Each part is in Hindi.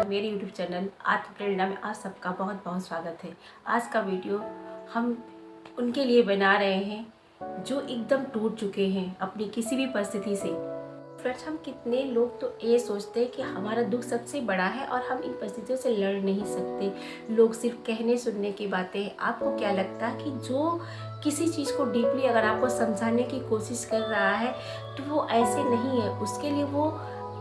मेरे YouTube चैनल आत्म प्रेरणा में आप सबका बहुत बहुत स्वागत है। आज का वीडियो हम उनके लिए बना रहे हैं जो एकदम टूट चुके हैं अपनी किसी भी परिस्थिति से। फ्रेंड्स, हम कितने लोग तो ये सोचते हैं कि हमारा दुख सबसे बड़ा है और हम इन परिस्थितियों से लड़ नहीं सकते। लोग सिर्फ कहने सुनने की बातें। आपको क्या लगता है कि जो किसी चीज़ को डीपली अगर आपको समझाने की कोशिश कर रहा है तो वो ऐसे नहीं है। उसके लिए वो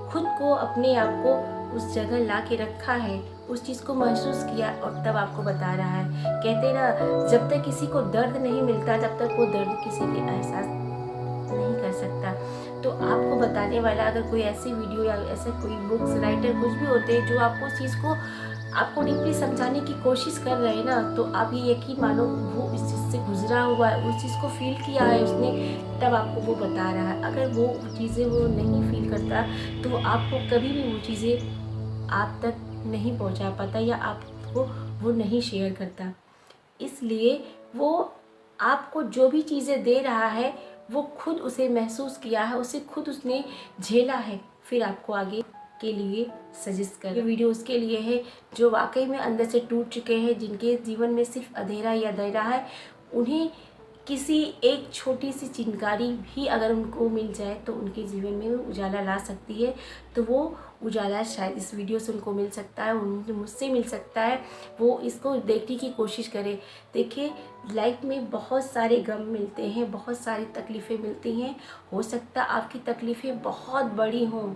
खुद को, अपने आप को उस जगह ला के रखा है, उस चीज़ को महसूस किया और तब आपको बता रहा है। कहते ना, जब तक किसी को दर्द नहीं मिलता तब तक वो दर्द किसी के एहसास नहीं कर सकता। तो आपको बताने वाला अगर कोई ऐसी वीडियो या ऐसे कोई बुक्स राइटर कुछ भी होते हैं जो आपको उस चीज़ को आपको डीपली समझाने की कोशिश कर रहे हैं ना, तो आप ये यकीन मानो वो इस चीज़ से गुजरा हुआ है, उस चीज़ को फील किया है उसने, तब आपको वो बता रहा है। अगर वो चीज़ें वो नहीं फील करता तो आपको कभी भी वो चीज़ें आप तक नहीं पहुंचा पाता या आपको वो नहीं शेयर करता। इसलिए वो आपको जो भी चीज़ें दे रहा है वो खुद उसे महसूस किया है, उसे खुद उसने झेला है, फिर आपको आगे के लिए सजेस्ट कर। ये वीडियो उसके लिए है जो वाकई में अंदर से टूट चुके हैं, जिनके जीवन में सिर्फ अंधेरा ही अंधेरा है। उन्हें किसी एक छोटी सी चिंगारी भी अगर उनको मिल जाए तो उनके जीवन में उजाला ला सकती है। तो वो उजाला शायद इस वीडियो से उनको मिल सकता है, उनको मुझसे मिल सकता है। वो इसको देखने की कोशिश करें। देखिए, लाइफ में बहुत सारे गम मिलते हैं, बहुत सारी तकलीफ़ें मिलती हैं। हो सकता है आपकी तकलीफ़ें बहुत बड़ी हों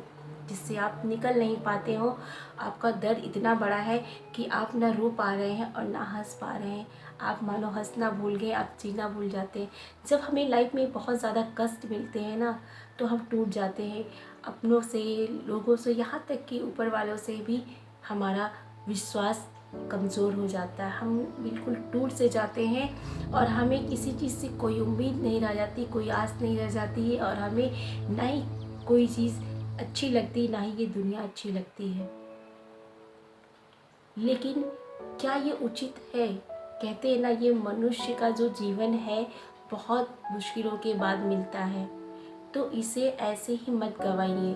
जिससे आप निकल नहीं पाते हो। आपका दर्द इतना बड़ा है कि आप ना रो पा रहे हैं और ना हंस पा रहे हैं। आप मानो हंसना भूल गए, आप जीना भूल जाते हैं। जब हमें लाइफ में बहुत ज़्यादा कष्ट मिलते हैं ना, तो हम टूट जाते हैं अपनों से, लोगों से, यहाँ तक कि ऊपर वालों से भी हमारा विश्वास कमज़ोर हो जाता है। हम बिल्कुल टूट से जाते हैं और हमें किसी चीज़ से कोई उम्मीद नहीं रह जाती, कोई आस नहीं रह जाती है और हमें ना ही कोई चीज़ अच्छी लगती, ना ही ये दुनिया अच्छी लगती है। लेकिन क्या ये उचित है? कहते हैं ना, ये मनुष्य का जो जीवन है बहुत मुश्किलों के बाद मिलता है, तो इसे ऐसे ही मत गवाइए।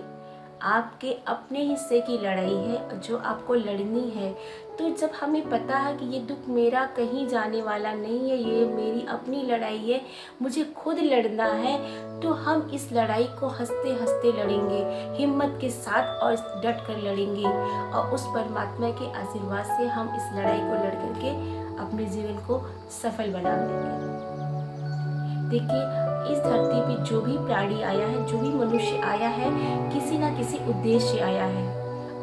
आपके अपने हिस्से की लड़ाई है जो आपको लड़नी है। तो जब हमें पता है कि ये दुख मेरा कहीं जाने वाला नहीं है, ये मेरी अपनी लड़ाई है, मुझे खुद लड़ना है, तो हम इस लड़ाई को हंसते हंसते लड़ेंगे, हिम्मत के साथ और डट कर लड़ेंगे और उस परमात्मा के आशीर्वाद से हम इस लड़ाई को लड़ करके अपने जीवन को सफल बना लेंगे। देखिए, इस धरती पे जो भी प्राणी आया है, जो भी मनुष्य आया है, किसी ना किसी उद्देश्य से आया है।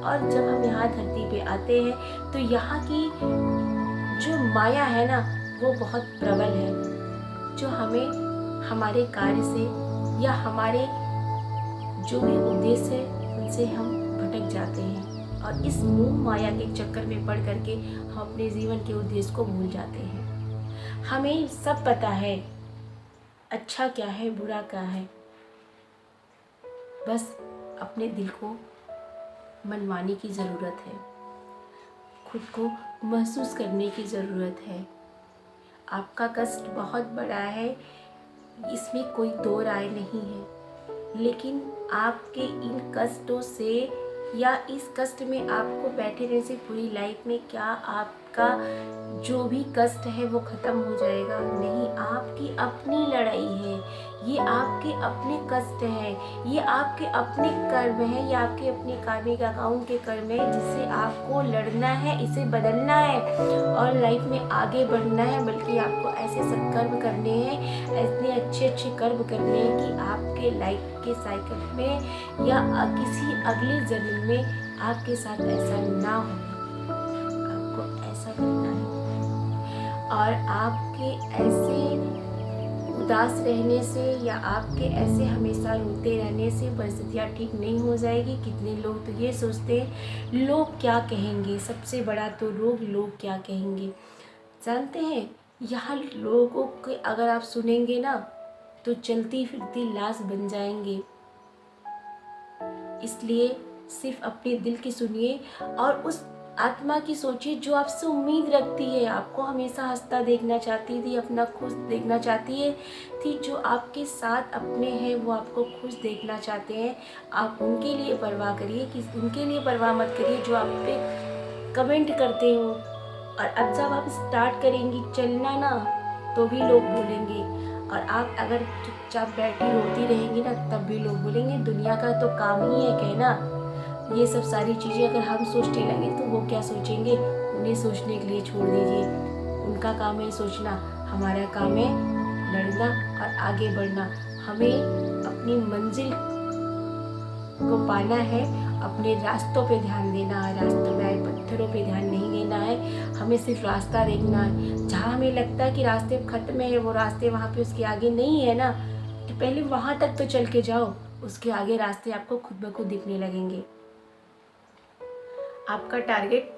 और जब हम यहाँ धरती पे आते हैं तो यहाँ की जो माया है ना, वो बहुत प्रबल है, जो हमें हमारे कार्य से या हमारे जो भी उद्देश्य है उनसे हम भटक जाते हैं और इस मोह माया के चक्कर में पड़ करके हम अपने जीवन के उद्देश्य को भूल जाते हैं। हमें सब पता है अच्छा क्या है, बुरा क्या है, बस अपने दिल को मनवाने की ज़रूरत है, खुद को महसूस करने की ज़रूरत है। आपका कष्ट बहुत बड़ा है, इसमें कोई दो राय नहीं है, लेकिन आपके इन कष्टों से या इस कष्ट में आपको बैठे रहने से पूरी लाइफ में क्या आपका जो भी कष्ट है वो ख़त्म हो जाएगा? नहीं, आपकी अपनी लड़ाई है, ये आपके अपने कष्ट हैं, ये आपके अपने कर्म हैं, ये आपके अपने कार्मिक अकाउंट के कर्म है जिससे आपको लड़ना है, इसे बदलना है और लाइफ में आगे बढ़ना है। बल्कि आपको ऐसे सत्कर्म करने हैं, ऐसे अच्छे अच्छे कर्म करने हैं कि आपके लाइफ के साइकिल में या किसी अगले जन्म में आपके साथ ऐसा ना हो। आपको ऐसा करना है और आपके ऐसे उदास रहने से या आपके ऐसे हमेशा रोते रहने से परिस्थितियाँ ठीक नहीं हो जाएगी। कितने लोग तो ये सोचते हैं लोग क्या कहेंगे, सबसे बड़ा तो रोग लोग क्या कहेंगे। जानते हैं, यहाँ लोगों के अगर आप सुनेंगे ना तो चलती फिरती लाश बन जाएंगे। इसलिए सिर्फ अपने दिल की सुनिए और उस आत्मा की सोचिए जो आपसे उम्मीद रखती है, आपको हमेशा हंसता देखना चाहती थी, अपना खुश देखना चाहती है थी, जो आपके साथ अपने हैं वो आपको खुश देखना चाहते हैं। आप उनके लिए परवाह करिए, कि उनके लिए परवाह मत करिए जो आप पे कमेंट करते हो। और अब जब आप स्टार्ट करेंगी चलना ना, तो भी लोग बोलेंगे। और आप अगर चुपचाप बैठी रोती रहेंगी ना, तब भी लोग बोलेंगे। दुनिया का तो काम ही है कहना। ये सब सारी चीज़ें अगर हम सोचने लगे तो वो क्या सोचेंगे, उन्हें सोचने के लिए छोड़ दीजिए। उनका काम है सोचना, हमारा काम है लड़ना और आगे बढ़ना। हमें अपनी मंजिल को पाना है, अपने रास्तों पे ध्यान देना है। रास्तों में आए पत्थरों पे ध्यान नहीं देना है, हमें सिर्फ रास्ता देखना है। जहाँ हमें लगता है कि रास्ते खत्म है, वो रास्ते वहाँ पे उसके आगे नहीं है ना, तो पहले वहाँ तक तो चल के जाओ, उसके आगे रास्ते आपको खुद ब खुद दिखने लगेंगे। आपका टारगेट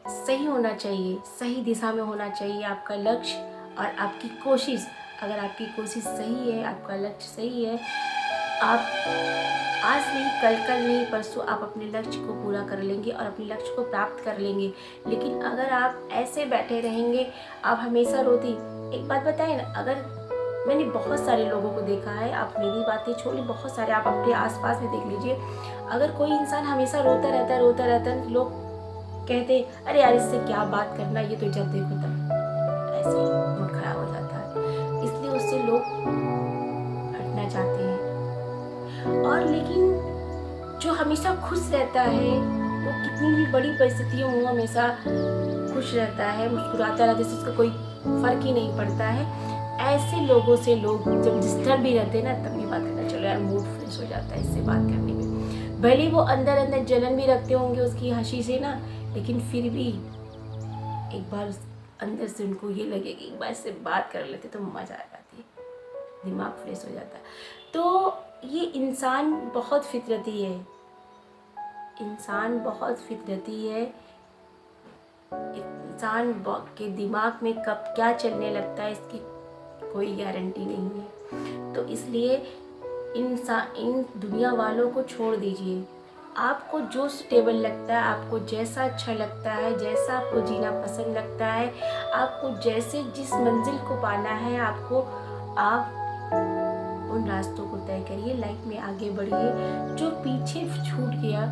सही होना चाहिए, सही दिशा में होना चाहिए आपका लक्ष्य और आपकी कोशिश। अगर आपकी कोशिश सही है, आपका लक्ष्य सही है, आप आज नहीं, कल नहीं, परसों आप अपने लक्ष्य को पूरा कर लेंगे और अपने लक्ष्य को प्राप्त कर लेंगे। लेकिन अगर आप ऐसे बैठे रहेंगे, आप हमेशा रोती। एक बात बताएं ना, अगर मैंने बहुत सारे लोगों को देखा है, आप मेरी बातें छोड़िए, बहुत सारे आप अपने आसपास भी देख लीजिए। अगर कोई इंसान हमेशा रोता रहता है, लोग कहते अरे यार इससे क्या बात करना, ये तो जब देखो तब ऐसे मूड खराब हो जाता है, इसलिए उससे लोग हटना चाहते हैं। और लेकिन जो हमेशा खुश रहता है, वो कितनी भी बड़ी परिस्थितियों में हमेशा खुश रहता है, मुस्कुराता रहता है, जिससे उसका कोई फर्क ही नहीं पड़ता है। ऐसे लोगों से लोग जब डिस्टर्ब भी रहते हैं ना, तब भी बात करना, चलो यार मूड फ्रेश हो जाता है इससे बात करने में। भले वो अंदर अंदर जलन भी रखते होंगे उसकी हंसी से ना, लेकिन फिर भी एक बार उस अंदर से उनको ये लगे कि एक बार से बात कर लेते तो मज़ा आ जाती है, दिमाग फ्रेश हो जाता है। तो ये इंसान बहुत फितरती है, इंसान बहुत फितरती है। इंसान के दिमाग में कब क्या चलने लगता है इसकी कोई गारंटी नहीं है। तो इसलिए इन दुनिया वालों को छोड़ दीजिए। आपको जो सुटेबल लगता है, आपको जैसा अच्छा लगता है, जैसा आपको जीना पसंद लगता है, आपको जैसे जिस मंजिल को पाना है, आप उन रास्तों को तय करिए, लाइफ में आगे बढ़िए। जो पीछे छूट गया,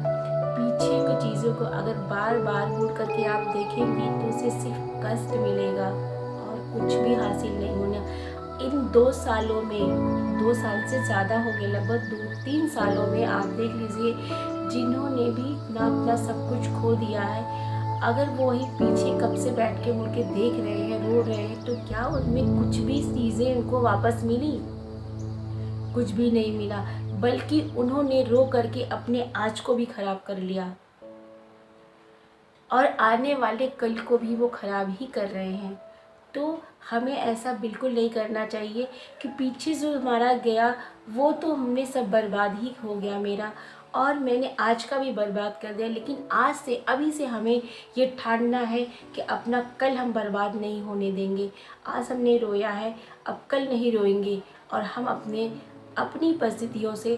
पीछे की चीज़ों को अगर बार बार मुड़ करके आप देखेंगे तो उसे सिर्फ कष्ट मिलेगा और कुछ भी हासिल नहीं होना। इन 2 सालों में, 2 साल से ज़्यादा हो गए, लगभग 2-3 सालों में आप देख लीजिए, जिन्होंने भी अपना सब कुछ खो दिया है, अगर वो वही पीछे कब से बैठ के मुड़ के देख रहे हैं, रो रहे हैं, तो क्या उनमें कुछ भी चीज़ें उनको वापस मिली? कुछ भी नहीं मिला, बल्कि उन्होंने रो करके अपने आज को भी खराब कर लिया और आने वाले कल को भी वो खराब ही कर रहे हैं। तो हमें ऐसा बिल्कुल नहीं करना चाहिए कि पीछे जो हमारा गया वो तो हमने सब बर्बाद ही हो गया मेरा, और मैंने आज का भी बर्बाद कर दिया। लेकिन आज से, अभी से हमें ये ठानना है कि अपना कल हम बर्बाद नहीं होने देंगे। आज हमने रोया है, अब कल नहीं रोएंगे और हम अपनी परिस्थितियों से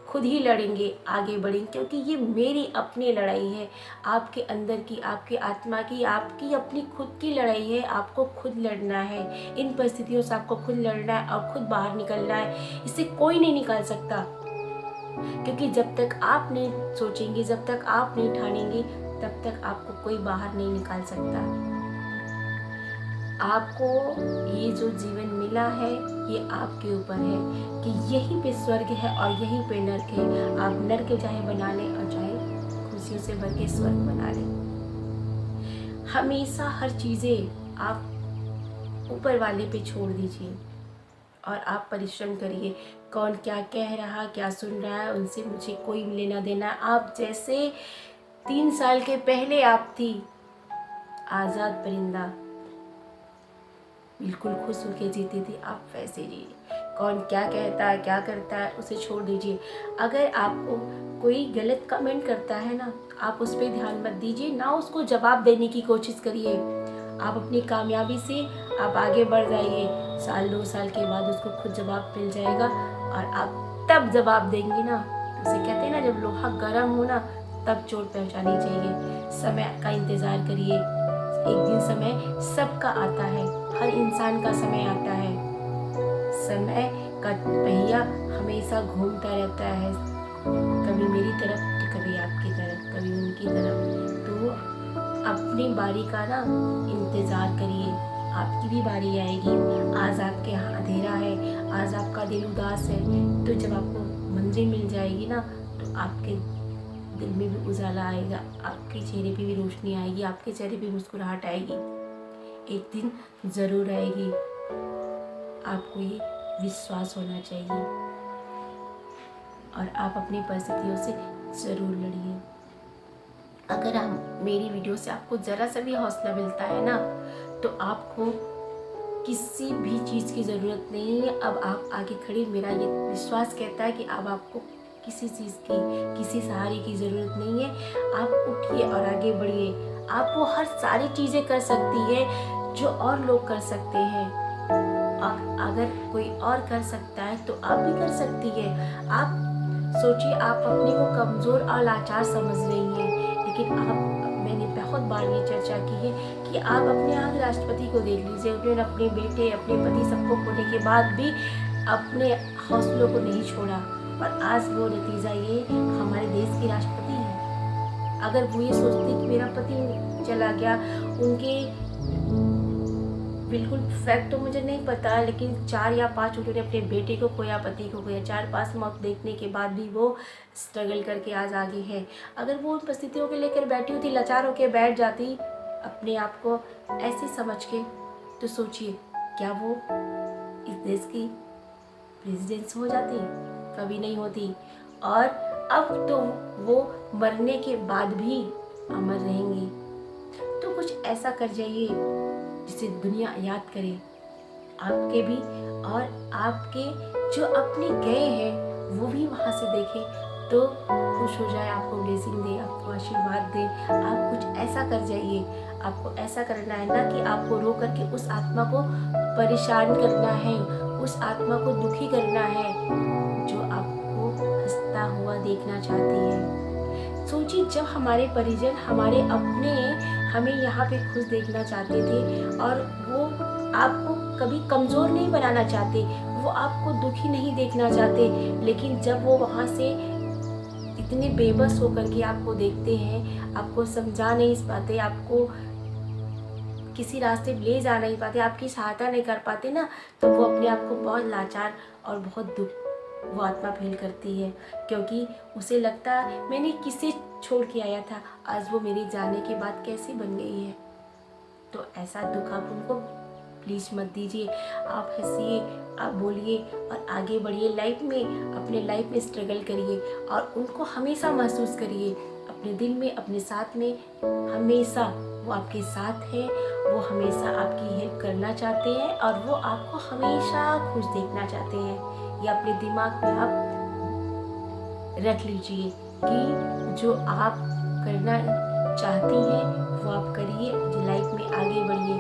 खुद ही लड़ेंगे, आगे बढ़ेंगे, क्योंकि ये मेरी अपनी लड़ाई है, आपके अंदर की, आपके आत्मा की, आपकी अपनी खुद की लड़ाई है। आपको खुद लड़ना है, इन परिस्थितियों से आपको खुद लड़ना है और खुद बाहर निकलना है। इससे कोई नहीं निकाल सकता, क्योंकि जब तक आप नहीं सोचेंगे, जब तक आप नहीं ठानेंगे, तब तक आपको कोई बाहर नहीं निकाल सकता। आपको ये जो जीवन मिला है, ये आपके ऊपर है कि यहीं पे स्वर्ग है और यहीं पे नर्क है। आप नर्क चाहे बना लें और चाहे खुशियों से भर के स्वर्ग बना लें। हमेशा हर चीज़ें आप ऊपर वाले पे छोड़ दीजिए और आप परिश्रम करिए। कौन क्या कह रहा, क्या सुन रहा है, उनसे मुझे कोई लेना देना। आप जैसे 3 साल के पहले आप थी, आज़ाद परिंदा, बिल्कुल खुश होकर जीती थी, आप वैसे जिए। कौन क्या कहता है, क्या करता है, उसे छोड़ दीजिए। अगर आपको कोई गलत कमेंट करता है ना, आप उस पर ध्यान मत दीजिए, ना उसको जवाब देने की कोशिश करिए। आप अपनी कामयाबी से आप आगे बढ़ जाइए। 1-2 साल के बाद उसको खुद जवाब मिल जाएगा और आप तब जवाब देंगी ना। उसे कहते हैं ना, जब लोहा गर्म हो ना तब चोट पहुंचानी चाहिए। समय का इंतज़ार करिए, एक दिन समय सबका आता है, हर इंसान का समय आता है। समय का पहिया हमेशा घूमता रहता है, कभी मेरी तरफ तो कभी आपकी तरफ, कभी उनकी तरफ। तो अपनी बारी का ना इंतज़ार करिए, आपकी भी बारी आएगी। आज आपके यहाँ अंधेरा है, आज आपका दिल उदास है, तो जब आपको मंजिल मिल जाएगी ना तो आपके दिल में भी उजाला आएगा, आपके चेहरे पे भी रोशनी आएगी, आपके चेहरे पे मुस्कुराहट आएगी। एक दिन ज़रूर आएगी, आपको ये विश्वास होना चाहिए और आप अपनी परिस्थितियों से ज़रूर लड़िए। अगर हम मेरी वीडियो से आपको ज़रा सा भी हौसला मिलता है ना तो आपको किसी भी चीज़ की ज़रूरत नहीं है। अब आप आगे खड़े, मेरा ये विश्वास कहता है कि अब आपको किसी चीज़ की, किसी सहारे की ज़रूरत नहीं है। आप उठिए और आगे बढ़िए। आप वो हर सारी चीज़ें कर सकती है जो और लोग कर सकते हैं। और अगर कोई और कर सकता है तो आप भी कर सकती है। आप सोचिए, आप अपने को कमज़ोर और लाचार समझ रही हैं, लेकिन मैंने बहुत बार ये चर्चा की है कि आप अपने आगे राष्ट्रपति को देख लीजिए, उन्होंने अपने बेटे, अपने पति सबको खोने के बाद भी अपने हौसलों को नहीं छोड़ा और आज वो नतीजा ये हमारे देश की राष्ट्रपति है। अगर वो ये सोचती कि मेरा पति चला गया, उनके बिल्कुल फैक्ट तो मुझे नहीं पता, लेकिन 4 या 5 उन्होंने अपने बेटे को खोया, पति को खोया, 4-5 मौत देखने के बाद भी वो स्ट्रगल करके आज आगे है। अगर वो उन परिस्थितियों को लेकर बैठी होती, लाचार होकर बैठ जाती अपने आप को ऐसे समझ के, तो सोचिए क्या वो इस देश की प्रेसिडेंट हो जाती? कभी नहीं होती। और अब तो वो मरने के बाद भी अमर रहेंगी। तो कुछ ऐसा कर जाइए जिसे दुनिया याद करे, आपके भी और आपके जो अपने गए हैं वो भी वहाँ से देखें तो खुश हो जाए, आपको ब्लेसिंग दे, आपको आशीर्वाद दे। आप कुछ ऐसा कर जाइए। आपको ऐसा करना है ना कि आपको रो करके उस आत्मा को परेशान करना है, उस आत्मा को दुखी करना है जो आपको हंसता हुआ देखना चाहती है। सोचिए, जब हमारे परिजन, हमारे अपने हमें यहाँ पे खुश देखना चाहते थे और वो आपको कभी कमज़ोर नहीं बनाना चाहते, वो आपको दुखी नहीं देखना चाहते, लेकिन जब वो वहाँ से इतने बेबस होकर के आपको देखते हैं, आपको समझा नहीं पाते, आपको किसी रास्ते ले जा नहीं पाते, आपकी सहायता नहीं कर पाते ना, तो वो अपने आप को बहुत लाचार और बहुत दुख वो आत्मा फील करती है, क्योंकि उसे लगता है मैंने किसे छोड़ के आया था, आज वो मेरे जाने के बाद कैसी बन गई है। तो ऐसा दुख आप उनको प्लीज़ मत दीजिए। आप हंसिए, आप बोलिए और आगे बढ़िए लाइफ में, अपने लाइफ में स्ट्रगल करिए और उनको हमेशा महसूस करिए अपने दिल में, अपने साथ में। हमेशा वो आपके साथ है, वो हमेशा आपकी हेल्प करना चाहते हैं और वो आपको हमेशा खुश देखना चाहते हैं। ये अपने दिमाग में आप रख लीजिए कि जो आप करना चाहती हैं वो आप करिए, जो लाइफ में आगे बढ़िए।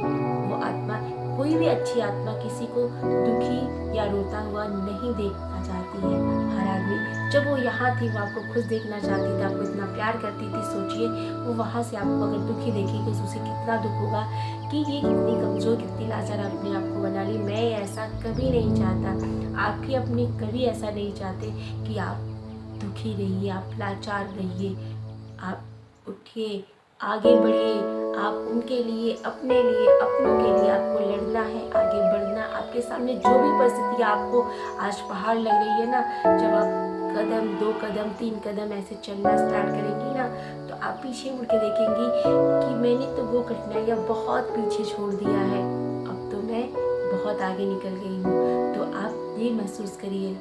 वो आत्मा, कोई भी अच्छी आत्मा किसी को दुखी या रोता हुआ नहीं देखना चाहती है। हर आदमी, जब वो यहाँ थी वो आपको खुश देखना चाहती थी, आपको इतना प्यार करती थी। सोचिए वो वहाँ से आपको अगर दुखी देखेगी तो उसे कितना दुख होगा कि ये कितनी कमज़ोर, कितनी लाचार अपने आप को बना ली। मैं ऐसा कभी नहीं चाहता, आपकी अपनी कभी ऐसा नहीं चाहते कि आप दुखी रहिए, आप लाचार रहिए। आप उठिए, आगे बढ़िए। आप उनके लिए, अपने लिए, अपनों के लिए आपको लड़ना है, आगे बढ़ना। आपके सामने जो भी परिस्थिति आपको आज पहाड़ लग रही है ना, जब आप कदम, 2 कदम, 3 कदम ऐसे चलना स्टार्ट करेंगी ना, तो आप पीछे मुड़ के देखेंगी कि मैंने तो वो कठिनाइयाँ बहुत पीछे छोड़ दिया है, अब तो मैं बहुत आगे निकल गई हूँ। तो आप ये महसूस करिए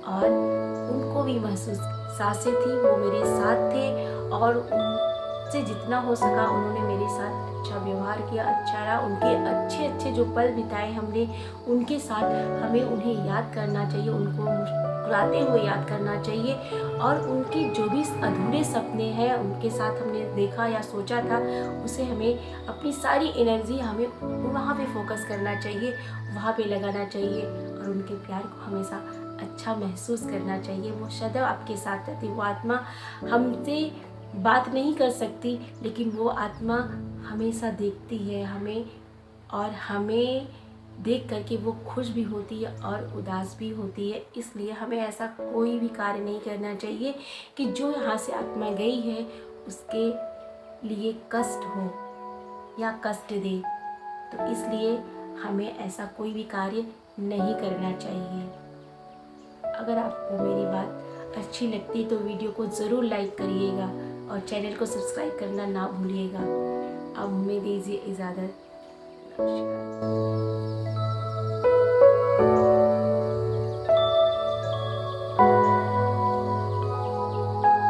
और उनको भी महसूस, सासें थी वो मेरे साथ थे और उनसे जितना हो सका उन्होंने मेरे साथ अच्छा व्यवहार किया, अच्छा रहा। उनके अच्छे अच्छे जो पल बिताए हमने उनके साथ, हमें उन्हें याद करना चाहिए, उनको मुस्कुराते हुए याद करना चाहिए और उनकी जो भी अधूरे सपने हैं उनके साथ हमने देखा या सोचा था, उसे हमें अपनी सारी एनर्जी हमें वहाँ पे फोकस करना चाहिए, वहाँ पे लगाना चाहिए और उनके प्यार को हमेशा अच्छा महसूस करना चाहिए। वो सदैव आपके साथ रहती, वो आत्मा हमसे बात नहीं कर सकती, लेकिन वो आत्मा हमेशा देखती है हमें, और हमें देख करके वो खुश भी होती है और उदास भी होती है। इसलिए हमें ऐसा कोई भी कार्य नहीं करना चाहिए कि जो यहाँ से आत्मा गई है उसके लिए कष्ट हो या कष्ट दे। तो इसलिए हमें ऐसा कोई भी कार्य नहीं करना चाहिए। अगर आपको मेरी बात अच्छी लगती तो वीडियो को ज़रूर लाइक करिएगा और चैनल को सब्सक्राइब करना ना भूलिएगा। अब हमें दीजिए इजाज़त। नमस्कार।